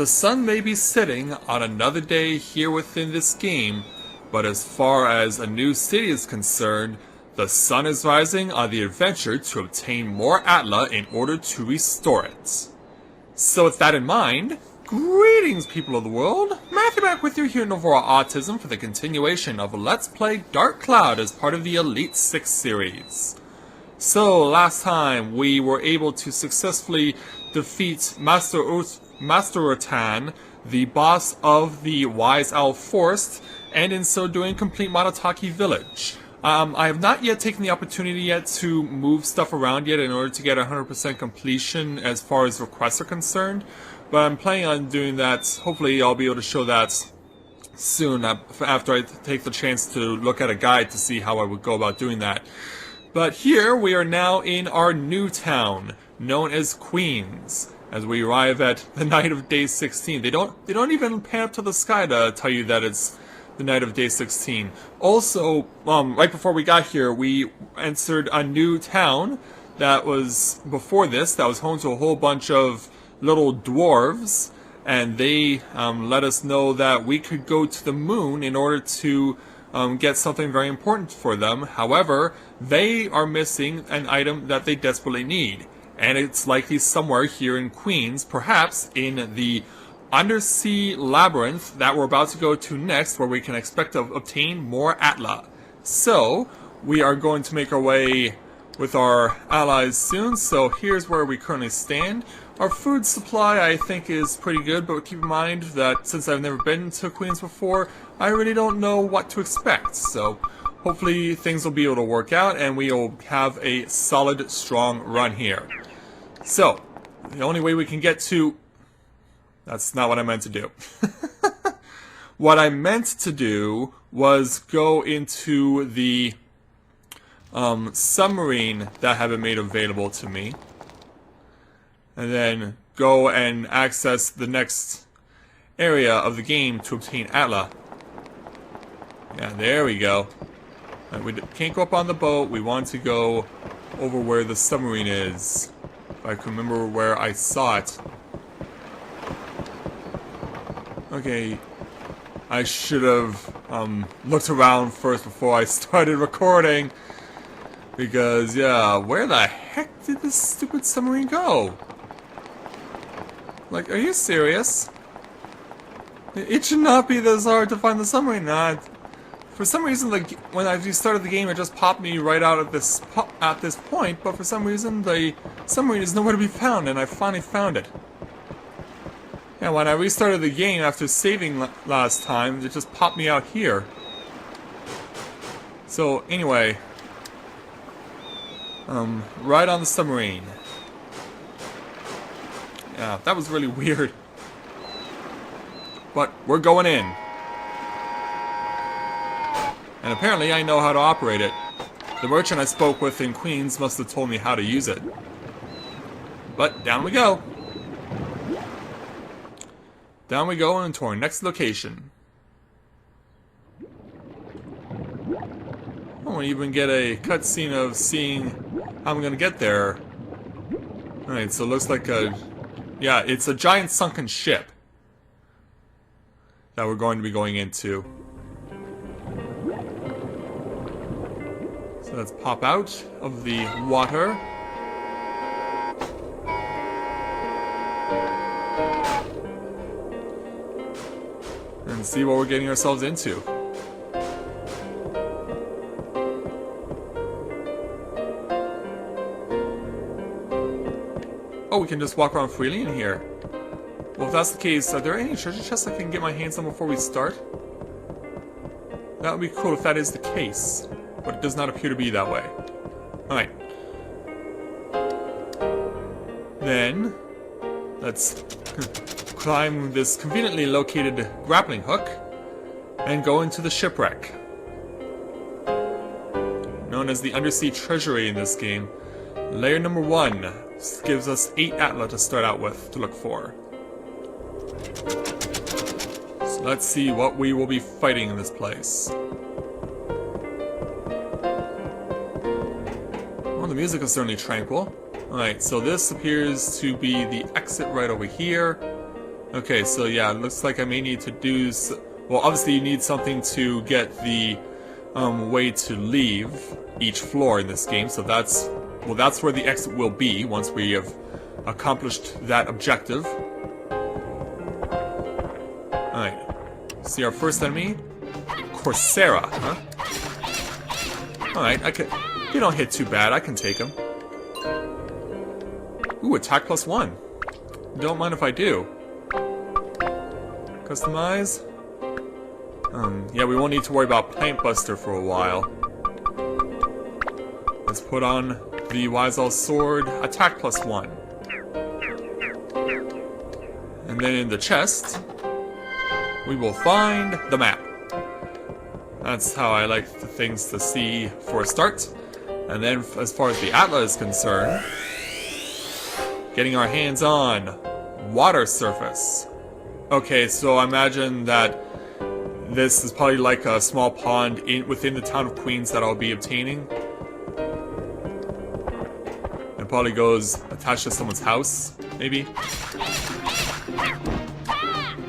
The sun may be setting on another day here within this game, but as far as a new city is concerned, the sun is rising on the adventure to obtain more Atla in order to restore it. So with that in mind, greetings people of the world, Matthew back with you here at Novora Autism for the continuation of Let's Play Dark Cloud as part of the Elite 6 series. So last time we were able to successfully defeat Master Ratan, the boss of the Wise Owl Forest, and in so doing complete Monotaki Village. I have not yet taken the opportunity yet to move stuff around yet in order to get 100% completion as far as requests are concerned, but I'm planning on doing that. Hopefully I'll be able to show that soon after I take the chance to look at a guide to see how I would go about doing that. But here we are now in our new town, known as Queens, as we arrive at the night of day 16. They don't even pan up to the sky to tell you that it's the night of day 16. Also, right before we got here, we entered a new town that was, before this, that was home to a whole bunch of little dwarves, and they let us know that we could go to the moon in order to get something very important for them. However, they are missing an item that they desperately need, and it's likely somewhere here in Queens, perhaps in the undersea labyrinth that we're about to go to next, where we can expect to obtain more Atla. So, we are going to make our way with our allies soon, so here's where we currently stand. Our food supply, I think, is pretty good, but keep in mind that since I've never been to Queens before, I really don't know what to expect. So, hopefully things will be able to work out, and we'll have a solid, strong run here. So, the only way we can get to... That's not what I meant to do. What I meant to do was go into the submarine that had been made available to me, and then go and access the next area of the game to obtain Atla. Yeah, there we go. Right, we can't go up on the boat. We want to go over where the submarine is. If I can remember where I saw it. Okay, I should have looked around first before I started recording. Because, yeah, where the heck did this stupid submarine go? Like, are you serious? It should not be this hard to find the submarine. For some reason, like, when I restarted the game, it just popped me right out at this point. But for some reason, the submarine is nowhere to be found, and I finally found it. Yeah, when I restarted the game after saving last time, it just popped me out here. So anyway, right on the submarine. Yeah, that was really weird. But we're going in. And apparently I know how to operate it. The merchant I spoke with in Queens must have told me how to use it. But down we go. Down we go into our next location. I won't even get a cutscene of seeing how I'm gonna get there. Alright, so it looks like a... Yeah, it's a giant sunken ship that we're going to be going into. So let's pop out of the water. And see what we're getting ourselves into. Oh, we can just walk around freely in here. Well, if that's the case, are there any treasure chests I can get my hands on before we start? That would be cool if that is the case. But it does not appear to be that way. Alright. Then, let's climb this conveniently located grappling hook and go into the shipwreck. Known as the undersea treasury in this game. Layer number 1 gives us 8 Atla to start out with to look for. So let's see what we will be fighting in this place. Well, the music is certainly tranquil. Alright, so this appears to be the exit right over here. Okay, so yeah, it looks like I may need to do... Well, obviously you need something to get the way to leave each floor in this game, so that's... Well, that's where the exit will be once we have accomplished that objective. Alright. See our first enemy? Coursera, huh? Alright, they don't hit too bad, I can take them. Ooh, attack +1. Don't mind if I do. Customize. Yeah, we won't need to worry about Plant Buster for a while. Let's put on the Wiseall Sword, attack +1. And then in the chest, we will find the map. That's how I like the things to see for a start. And then as far as the Atla is concerned, getting our hands on water surface. Okay, so I imagine that this is probably like a small pond within the town of Queens that I'll be obtaining. It probably goes attached to someone's house, maybe.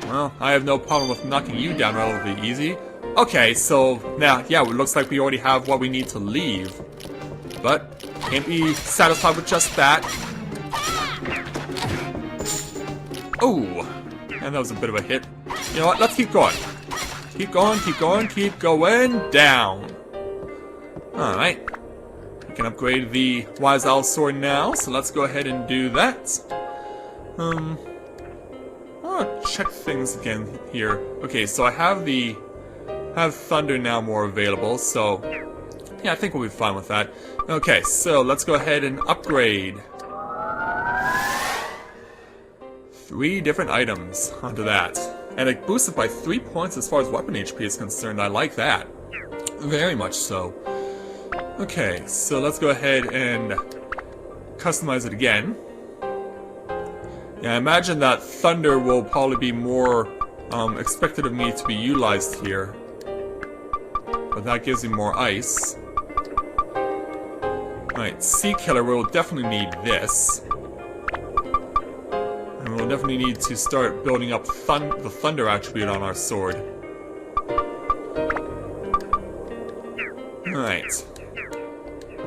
Well, I have no problem with knocking you down relatively easy. Okay, so now, yeah, it looks like we already have what we need to leave. But can't be satisfied with just that. Oh, and that was a bit of a hit. You know what, let's keep going. Keep going, keep going, keep going, down. Alright. We can upgrade the Wiseall Sword now, so let's go ahead and do that. I'll check things again here. Okay, so I have Thunder now more available, so yeah, I think we'll be fine with that. Okay, so let's go ahead and upgrade 3 different items onto that. And it boosts it by 3 points as far as weapon HP is concerned. I like that. Very much so. Okay, so let's go ahead and customize it again. Yeah, I imagine that Thunder will probably be more expected of me to be utilized here. But that gives me more ice. Alright, Sea Killer, we'll definitely need this. And we'll definitely need to start building up the Thunder attribute on our sword. Alright.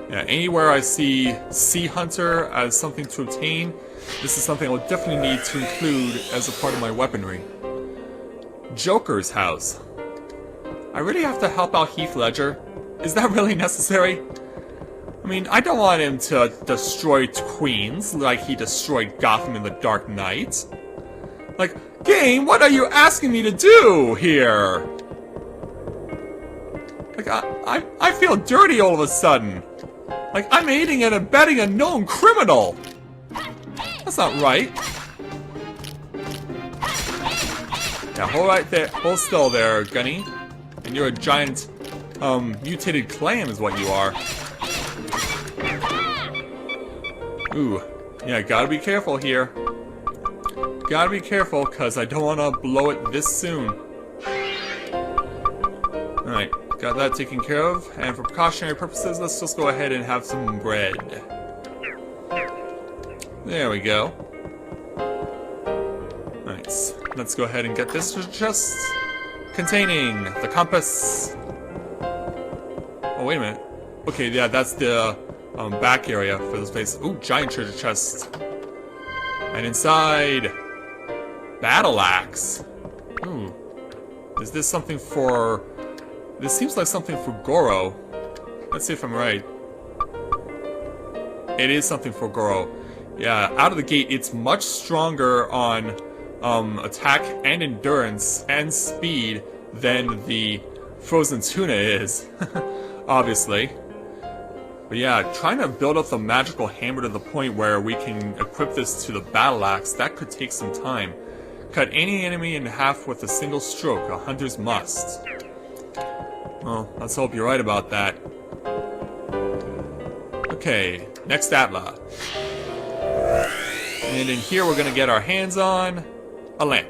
Yeah, anywhere I see Sea Hunter as something to obtain, this is something I'll definitely need to include as a part of my weaponry. Joker's house. I really have to help out Heath Ledger? Is that really necessary? I mean, I don't want him to destroy Queens like he destroyed Gotham in the Dark Knight. Like, game, what are you asking me to do here? Like, I feel dirty all of a sudden. Like, I'm aiding and abetting a known criminal. That's not right. Yeah, hold right there. Hold still there, Gunny. And you're a giant, mutated clam is what you are. Ooh. Yeah, gotta be careful here. Gotta be careful, because I don't want to blow it this soon. Alright, got that taken care of. And for precautionary purposes, let's just go ahead and have some bread. There we go. Alright, let's go ahead and get this chest containing the compass. Oh, wait a minute. Okay, yeah, that's the back area for this place. Ooh, giant treasure chest. And inside, battle axe. Ooh. Is this something for... This seems like something for Goro. Let's see if I'm right. It is something for Goro. Yeah, out of the gate, it's much stronger on attack and endurance and speed than the frozen tuna is. Obviously. But yeah, trying to build up the magical hammer to the point where we can equip this to the battle axe, that could take some time. Cut any enemy in half with a single stroke, a hunter's must. Well, let's hope you're right about that. Okay, next Atla. And in here we're gonna get our hands on a lamp.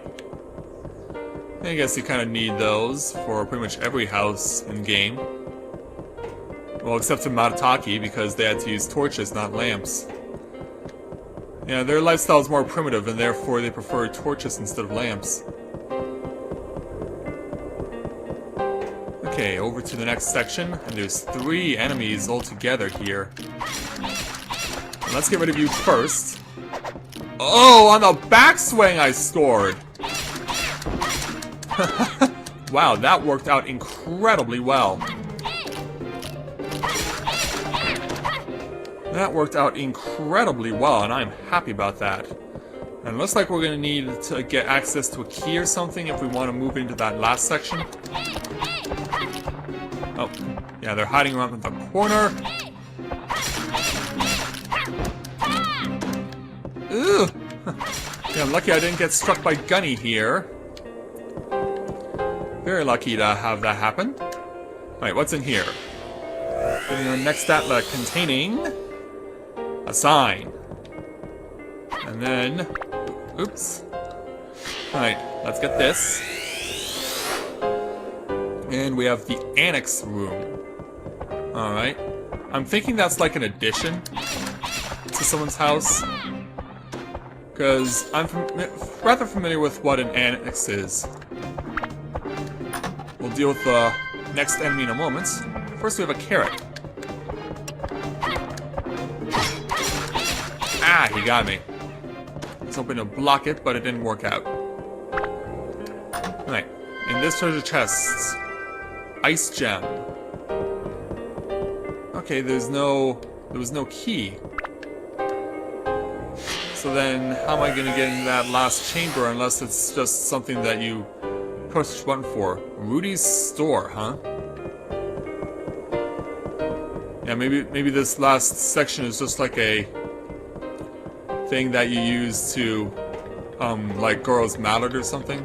I guess you kind of need those for pretty much every house in game. Well, except for Matataki, because they had to use torches, not lamps. Yeah, their lifestyle is more primitive, and therefore they prefer torches instead of lamps. Okay, over to the next section, and there's 3 enemies altogether here. Let's get rid of you first. Oh, on the backswing I scored! Wow, that worked out incredibly well. That worked out incredibly well, and I'm happy about that. And it looks like we're going to need to get access to a key or something if we want to move into that last section. Oh, yeah, they're hiding around in the corner. Ugh! Yeah, I'm lucky I didn't get struck by Gunny here. Very lucky to have that happen. Alright, what's in here? Getting our next Atla containing a sign. And then... Oops. Alright, let's get this. And we have the annex room. Alright. I'm thinking that's like an addition to someone's house. Because I'm rather familiar with what an annex is. We'll deal with the next enemy in a moment. First we have a carrot. Ah, he got me. I was hoping to block it, but it didn't work out. Alright, in this treasure chest, ice gem. Okay, there was no key. So then, how am I gonna get in that last chamber unless it's just something that you push the button for? Rudy's store, huh? Yeah, maybe this last section is just like a thing that you use to, like Girl's Mallet or something.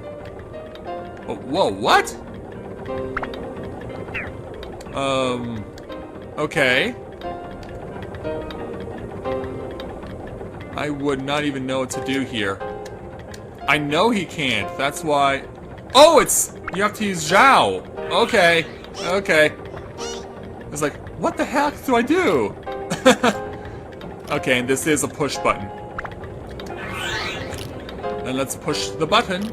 Oh, whoa, what? Okay. I would not even know what to do here. I know he can't, that's why... Oh, it's... You have to use Zhao! Okay, okay. It's like, what the heck do I do? Okay, and this is a push button. Then let's push the button.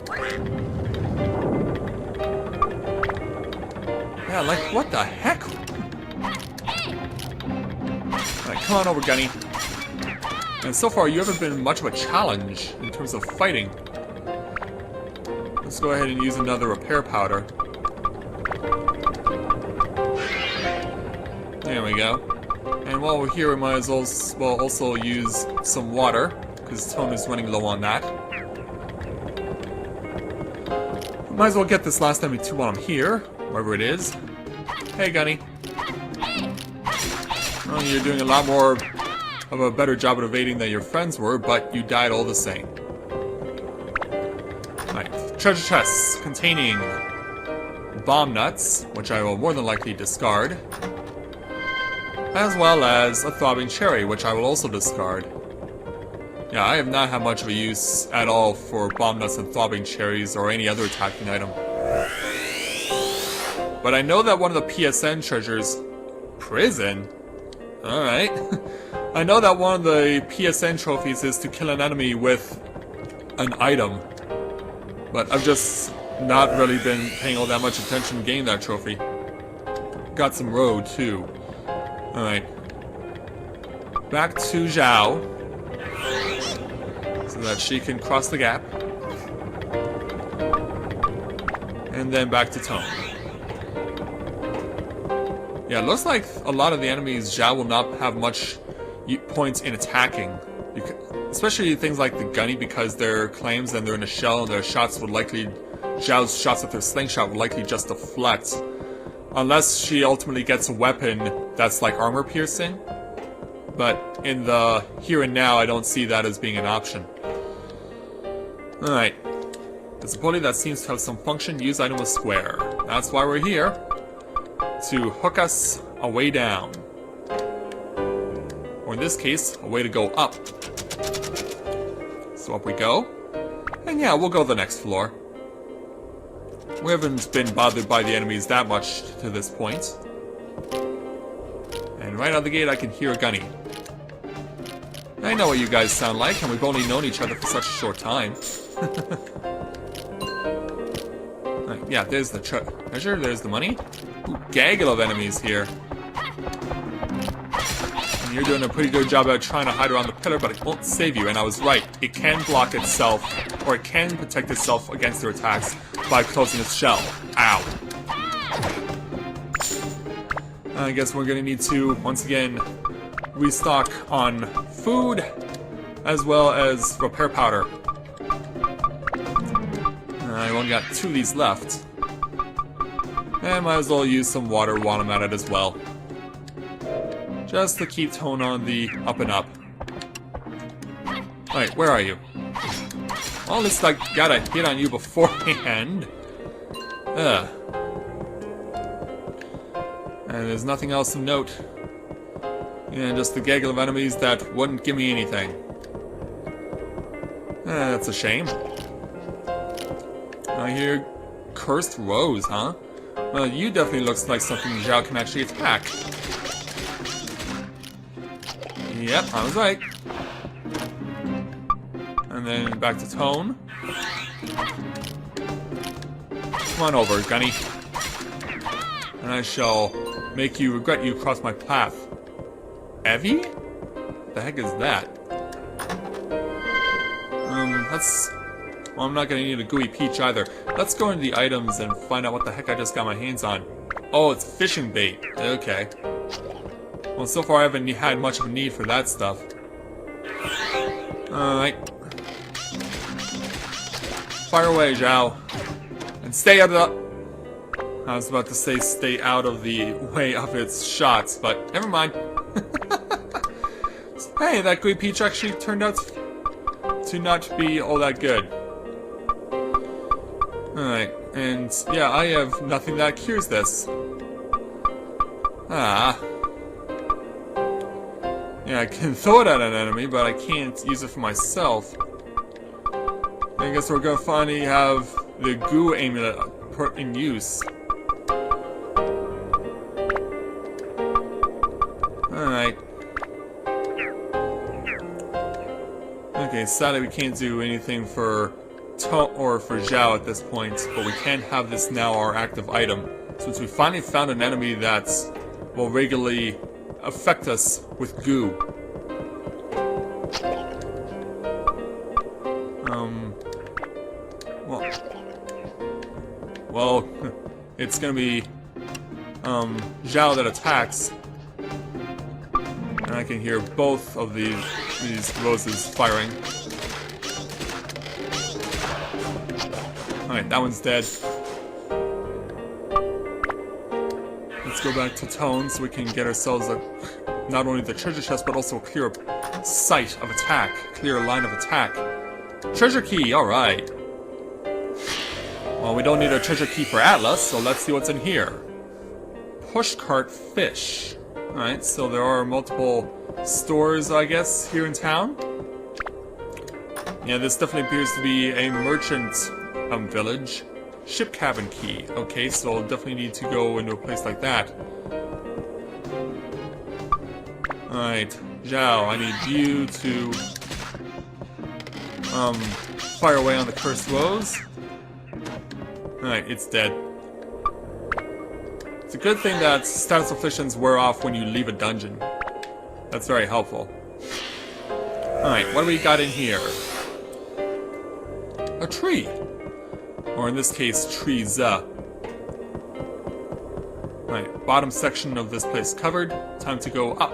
Yeah, like, what the heck? Alright, come on over, Gunny. And so far, you haven't been much of a challenge in terms of fighting. Let's go ahead and use another repair powder. There we go. And while we're here, we might as well also use some water, because Tone is running low on that. Might as well get this last enemy too while I'm here, wherever it is. Hey, Gunny. Well, you're doing a lot more of a better job at evading than your friends were, but you died all the same. Right, treasure chests containing bomb nuts, which I will more than likely discard, as well as a throbbing cherry, which I will also discard. Yeah, I have not had much of a use at all for bomb nuts and throbbing cherries or any other attacking item. But I know that one of the PSN treasures... Prison? Alright. I know that one of the PSN trophies is to kill an enemy with an item. But I've just not really been paying all that much attention getting that trophy. Got some road, too. Alright. Back to Zhao. So that she can cross the gap. And then back to Tone. Yeah, it looks like a lot of the enemies Zhao will not have much points in attacking. Especially things like the Gunny, because they're claims and they're in a shell and their shots would likely... Zhao's shots with her slingshot would likely just deflect. Unless she ultimately gets a weapon that's like armor piercing. But in the here and now, I don't see that as being an option. Alright. There's a pulley that seems to have some function. Use item with square. That's why we're here. To hook us a way down. Or in this case, a way to go up. So up we go. And yeah, we'll go to the next floor. We haven't been bothered by the enemies that much to this point. And right out the gate I can hear a Gunny. I know what you guys sound like, and we've only known each other for such a short time. Right, yeah, there's the treasure, there's the money. Ooh, gaggle of enemies here. And you're doing a pretty good job at trying to hide around the pillar, but it won't save you, and I was right. It can block itself, or it can protect itself against their attacks by closing its shell. Ow. I guess we're gonna need to, once again, restock on food, as well as repair powder. I only got 2 of these left. And might as well use some water while I'm at it as well. Just to keep tone on the up and up. Alright, where are you? Well, at least I got a hit on you beforehand. Ugh. And there's nothing else of note. Yeah, just the gaggle of enemies that wouldn't give me anything. That's a shame. I hear cursed rose, huh? Well, you definitely looks like something Zhao can actually attack. Yep, I was right. And then back to Tone. Come on over, Gunny. And I shall make you regret you crossed my path. Evie? What the heck is that? That's... Well, I'm not gonna need a gooey peach either. Let's go into the items and find out what the heck I just got my hands on. Oh, it's fishing bait. Okay. Well, so far I haven't had much of a need for that stuff. Alright. Fire away, Zhao. And stay out of the... I was about to say stay out of the way of its shots, but never mind. Hey, that gooey peach actually turned out to not be all that good. Alright, and yeah, I have nothing that cures this. Ah. Yeah, I can throw it at an enemy, but I can't use it for myself. I guess we're gonna finally have the goo amulet put in use. Alright. Okay, sadly we can't do anything for or for Zhao at this point, but we can have this now our active item, since we finally found an enemy that will regularly affect us with goo. Well, it's gonna be Zhao that attacks, and I can hear both of these roses firing. Alright, that one's dead. Let's go back to Tone so we can get ourselves not only the treasure chest, but also a clear sight of attack. Clear line of attack. Treasure key, alright. Well, we don't need a treasure key for Atla, so let's see what's in here. Pushcart fish. Alright, so there are multiple stores, I guess, here in town. Yeah, this definitely appears to be a merchant village. Ship cabin key. Okay, so I'll definitely need to go into a place like that. Alright, Zhao, I need you to fire away on the cursed rose. Alright, it's dead. It's a good thing that status afflictions wear off when you leave a dungeon. That's very helpful. Alright, what do we got in here? A tree. Or in this case, trees. Right, bottom section of this place covered. Time to go up.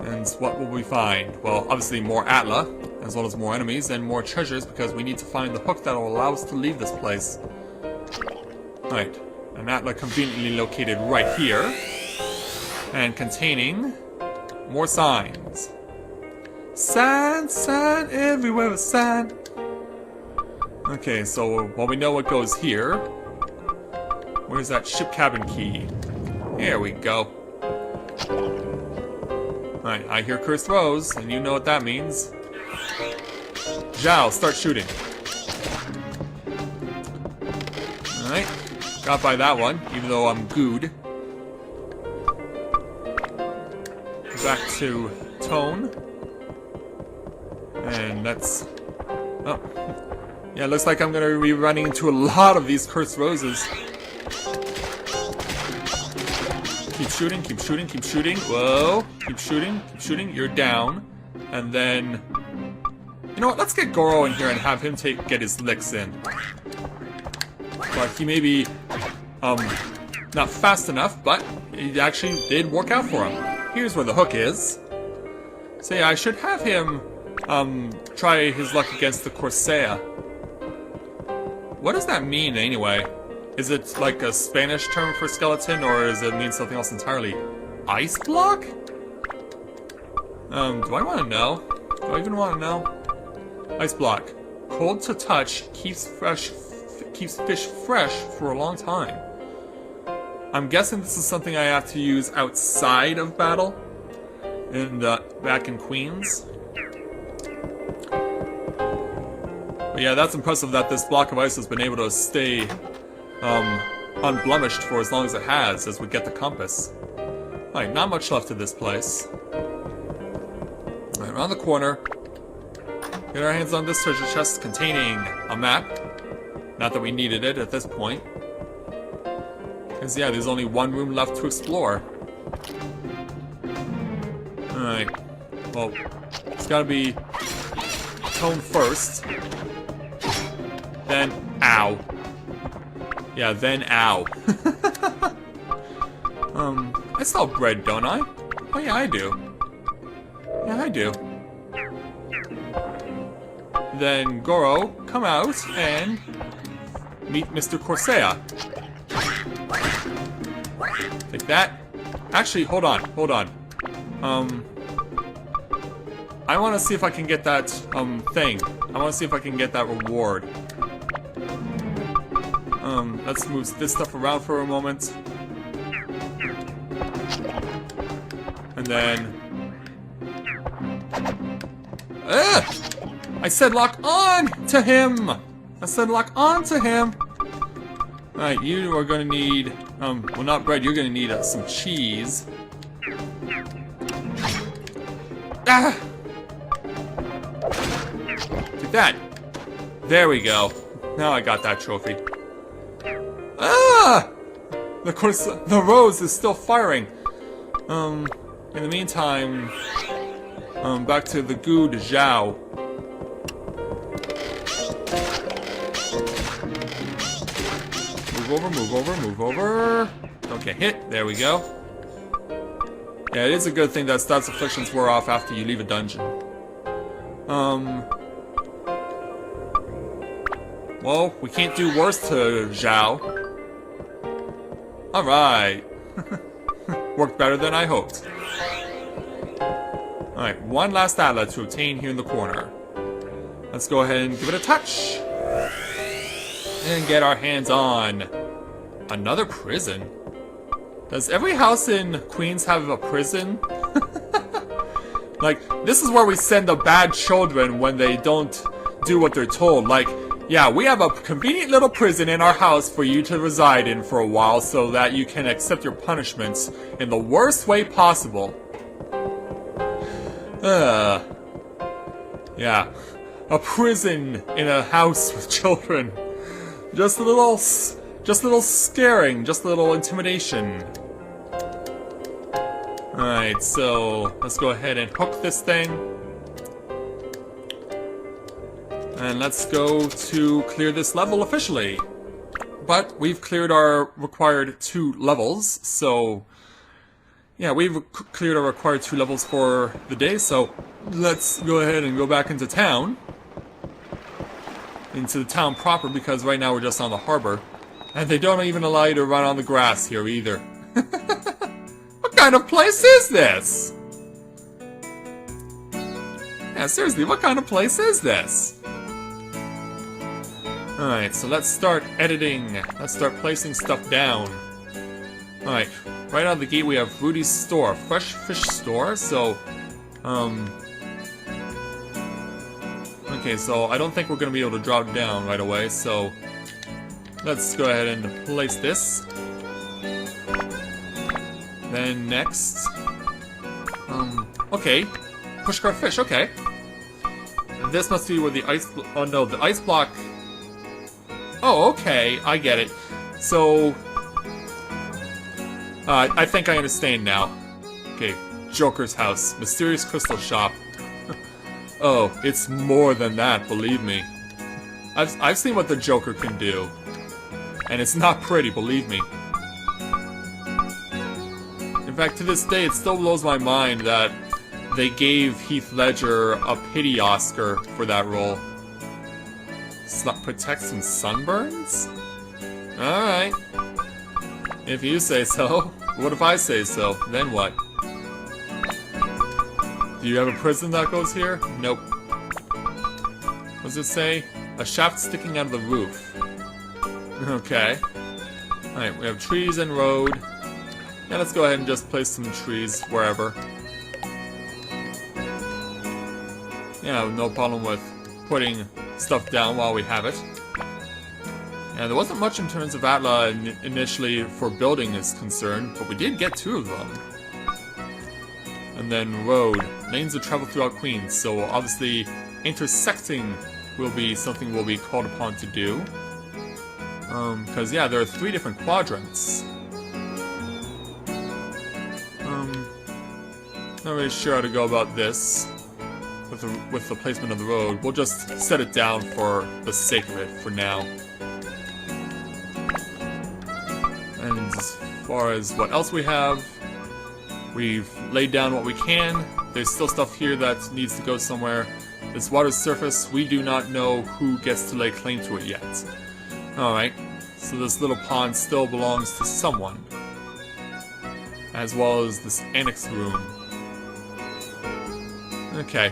And what will we find? Well, obviously more Atla, as well as more enemies, and more treasures, because we need to find the hook that will allow us to leave this place. Right, an Atla conveniently located right here. And containing more signs. Sign, sign, everywhere a sign. Okay, so, well, we know what goes here. Where's that ship cabin key? Here we go. Alright, I hear cursed rose, and you know what that means. Zhao, start shooting. Alright, got by that one, even though I'm gooed. back to Tone. And that's... Oh. Yeah, it looks like I'm gonna be running into a lot of these cursed roses. Keep shooting, keep shooting, keep shooting. Whoa. Keep shooting, keep shooting. You're down. And then... You know what? Let's get Goro in here and have him get his licks in. But he may be... not fast enough, but it actually did work out for him. Here's where the hook is. So yeah, I should have him, try his luck against the Corsair. What does that mean, anyway? Is it like a Spanish term for skeleton, or does it mean something else entirely? Ice block? Do I want to know? Do I even want to know? Ice block. Cold to touch, keeps fish fresh for a long time. I'm guessing this is something I have to use outside of battle, back in Queens. But yeah, that's impressive that this block of ice has been able to stay unblemished for as long as it has, as we get the compass. Alright, not much left of this place. Alright, around the corner. Get our hands on this treasure chest containing a map. Not that we needed it at this point. Because yeah, there's only one room left to explore. Alright. Well, it's gotta be Tone first. Then, ow. Yeah, then ow. I sell bread, don't I? Oh yeah, I do. Yeah, I do. Then, Goro, come out and meet Mr. Corsair. Take that. Actually, hold on, hold on. I want to see if I can get that, thing. I want to see if I can get that reward. Let's move this stuff around for a moment. And then... I said lock on to him! I said lock on to him! Alright, you are gonna need, well not bread, you're gonna need some cheese. Ah! Take that! There we go. Now I got that trophy. Ah! Of course, the rose is still firing. In the meantime, back to the Good Zhao. Move over, move over, move over. Don't get hit. There we go. Yeah, it is a good thing that stats afflictions wear off after you leave a dungeon. Well, we can't do worse to Zhao. Alright. Worked better than I hoped. Alright, one last Atla to obtain here in the corner. Let's go ahead and give it a touch. And get our hands on another prison. Does every house in Queens have a prison? Like, this is where we send the bad children when they don't do what they're told. Like, yeah, we have a convenient little prison in our house for you to reside in for a while so that you can accept your punishments in the worst way possible. Yeah. A prison in a house with children. Just a little scaring, just a little intimidation. Alright, so let's go ahead and hook this thing. And let's go to clear this level officially. But we've cleared our required 2 levels, so... Yeah, we've cleared our required 2 levels for the day, so let's go ahead and go back into town. Into the town proper, because right now we're just on the harbor. And they don't even allow you to run on the grass here either. What kind of place is this? Yeah, seriously, what kind of place is this? Alright, so let's start editing. Let's start placing stuff down. Alright, right out of the gate we have Rudy's store. Fresh fish store, so... Okay, so I don't think we're going to be able to drop down right away, so... Let's go ahead and place this. Then next... Okay. Pushcart fish, okay. This must be where the ice... Oh no, the ice block... Oh, okay, I get it. So... I think I understand now. Okay, Joker's house. Mysterious crystal shop. Oh, it's more than that, believe me. I've seen what the Joker can do. And it's not pretty, believe me. In fact, to this day, it still blows my mind that they gave Heath Ledger a pity Oscar for that role. Protects from sunburns? Alright. If you say so. What if I say so? Then what? Do you have a prison that goes here? Nope. What does it say? A shaft sticking out of the roof. Okay. Alright, we have trees and road. Yeah, let's go ahead and just place some trees wherever. Yeah, no problem with putting stuff down while we have it. Yeah, there wasn't much in terms of Atla initially for building is concerned, but we did get 2 of them. And then road. Lanes that travel throughout Queens, so obviously intersecting will be something we'll be called upon to do. Because yeah, there are 3 different quadrants. Not really sure how to go about this with the placement of the road. We'll just set it down for the sake of it for now. And as far as what else we have, we've laid down what we can. There's still stuff here that needs to go somewhere. This water surface, we do not know who gets to lay claim to it yet. Alright, so this little pond still belongs to someone. As well as this annex room. Okay.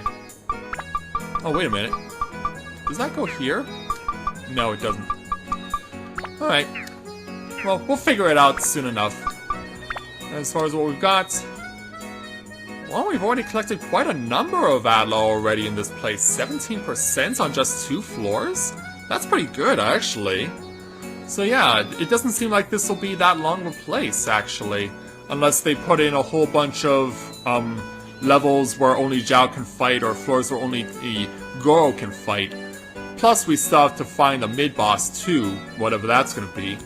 Oh, wait a minute. Does that go here? No, it doesn't. Alright. Well, we'll figure it out soon enough. As far as what we've got... Well, we've already collected quite a number of Atla already in this place. 17% on just 2 floors? That's pretty good, actually. So yeah, it doesn't seem like this will be that long of a place, actually. Unless they put in a whole bunch of, levels where only Zhao can fight, or floors where only Goro can fight. Plus, we still have to find a mid-boss too, whatever that's gonna be.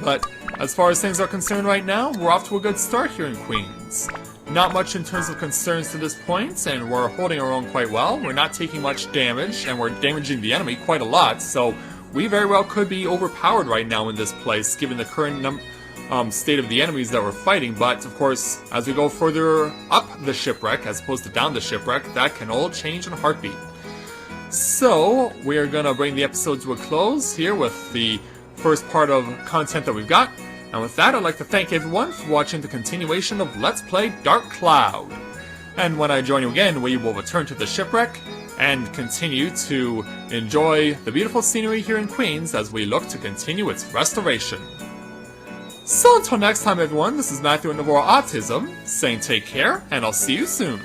But, as far as things are concerned right now, we're off to a good start here in Queens. Not much in terms of concerns to this point, and we're holding our own quite well. We're not taking much damage, and we're damaging the enemy quite a lot, so we very well could be overpowered right now in this place, given the current state of the enemies that we're fighting. But, of course, as we go further up the shipwreck, as opposed to down the shipwreck, that can all change in a heartbeat. So, we're gonna bring the episode to a close here with the first part of content that we've got. And with that, I'd like to thank everyone for watching the continuation of Let's Play Dark Cloud. And when I join you again, we will return to the shipwreck and continue to enjoy the beautiful scenery here in Queens as we look to continue its restoration. So until next time everyone, this is Matthew and Navora Autism, saying take care, and I'll see you soon.